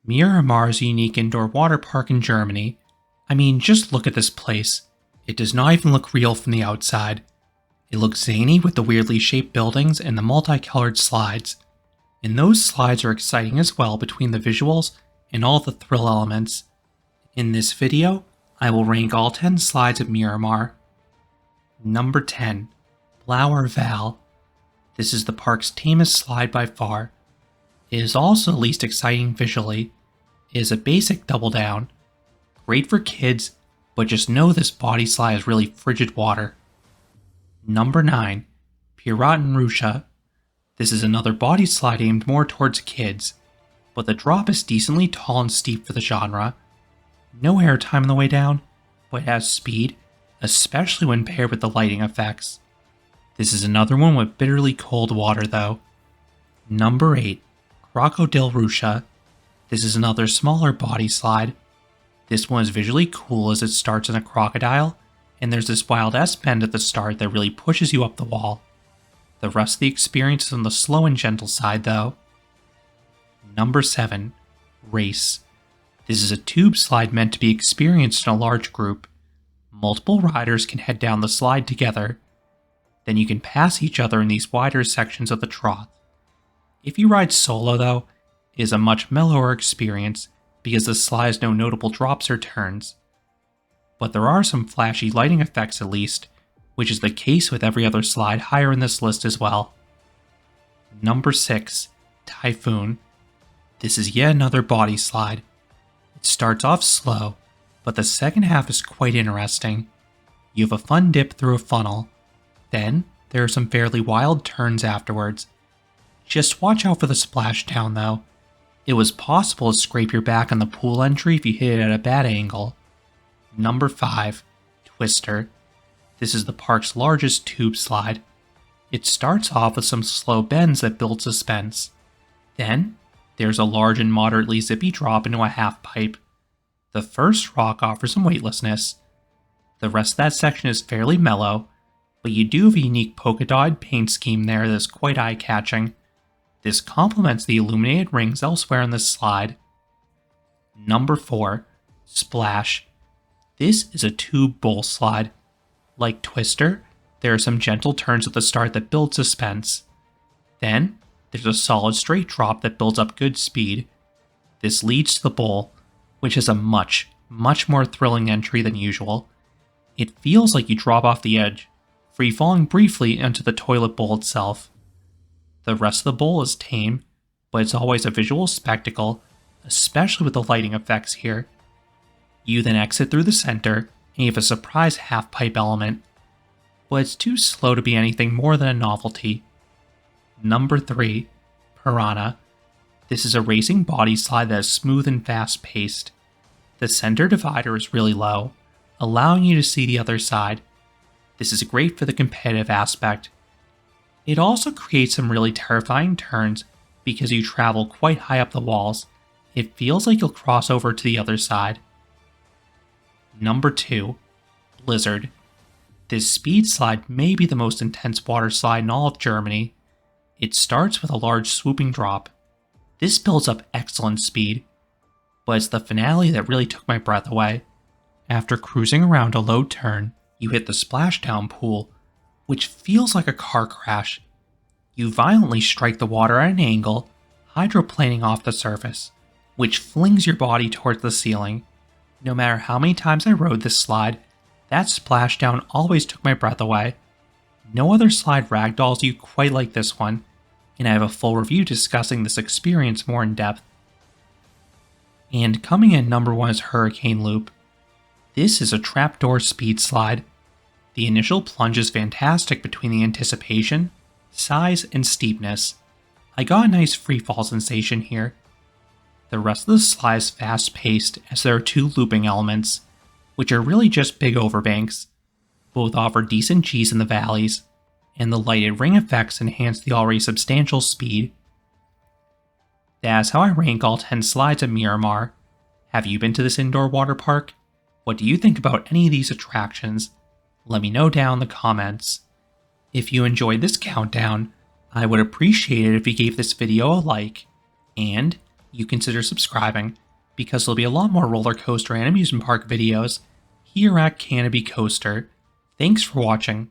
Miramar is a unique indoor water park in Germany. I mean, just look at this place. It does not even look real from the outside. It looks zany with the weirdly shaped buildings and the multicolored slides. And those slides are exciting as well between the visuals and all the thrill elements. In this video, I will rank all 10 slides at Miramar. Number 10. Blauer Val. This is the park's tamest slide by far. It is also the least exciting visually. It is a basic double down. Great for kids, but just know this body slide is really frigid water. Number 9. Purat Rucha. This is another body slide aimed more towards kids, but the drop is decently tall and steep for the genre. No airtime on the way down, but it has speed, especially when paired with the lighting effects. This is another one with bitterly cold water though. Number 8. Crocco Del Rouchia. This is another smaller body slide. This one is visually cool as it starts in a crocodile, and there's this wild S-bend at the start that really pushes you up the wall. The rest of the experience is on the slow and gentle side though. Number 7. Race. This is a tube slide meant to be experienced in a large group. Multiple riders can head down the slide together. Then you can pass each other in these wider sections of the trough. If you ride solo though, it is a much mellower experience because the slide has no notable drops or turns. But there are some flashy lighting effects at least, which is the case with every other slide higher in this list as well. Number 6. Typhoon. This is yet another body slide. It starts off slow, but the second half is quite interesting. You have a fun dip through a funnel. Then, there are some fairly wild turns afterwards. Just watch out for the splashdown though. It was possible to scrape your back on the pool entry if you hit it at a bad angle. Number 5. Twister. This is the park's largest tube slide. It starts off with some slow bends that build suspense. Then, there's a large and moderately zippy drop into a half pipe. The first rock offers some weightlessness. The rest of that section is fairly mellow, but you do have a unique polka-dotted paint scheme there that is quite eye-catching. This complements the illuminated rings elsewhere in this slide. Number 4. Splash. This is a tube bowl slide. Like Twister, there are some gentle turns at the start that build suspense. Then, there's a solid straight drop that builds up good speed. This leads to the bowl, which has a much more thrilling entry than usual. It feels like you drop off the edge, free-falling briefly into the toilet bowl itself. The rest of the bowl is tame, but it's always a visual spectacle, especially with the lighting effects here. You then exit through the center, and you have a surprise half-pipe element, but it's too slow to be anything more than a novelty. Number 3. Piranha. This is a racing body slide that is smooth and fast-paced. The center divider is really low, allowing you to see the other side. This is great for the competitive aspect. It also creates some really terrifying turns because you travel quite high up the walls. It feels like you'll cross over to the other side. Number 2. Blizzard. This speed slide may be the most intense water slide in all of Germany. It starts with a large swooping drop. This builds up excellent speed, but it's the finale that really took my breath away. After cruising around a low turn, you hit the splashdown pool, which feels like a car crash. You violently strike the water at an angle, hydroplaning off the surface, which flings your body towards the ceiling. No matter how many times I rode this slide, that splashdown always took my breath away. No other slide ragdolls you quite like this one, and I have a full review discussing this experience more in depth. And coming in number 1 is Hurricane Loop. This is a trapdoor speed slide. The initial plunge is fantastic between the anticipation, size, and steepness. I got a nice freefall sensation here. The rest of the slide is fast-paced as there are 2 looping elements, which are really just big overbanks. Both offer decent G's in the valleys, and the lighted ring effects enhance the already substantial speed. That's how I rank all 10 slides at Miramar. Have you been to this indoor water park? What do you think about any of these attractions? Let me know down in the comments. If you enjoyed this countdown, I would appreciate it if you gave this video a like, and you consider subscribing, because there'll be a lot more roller coaster and amusement park videos here at Canopy Coaster. Thanks for watching.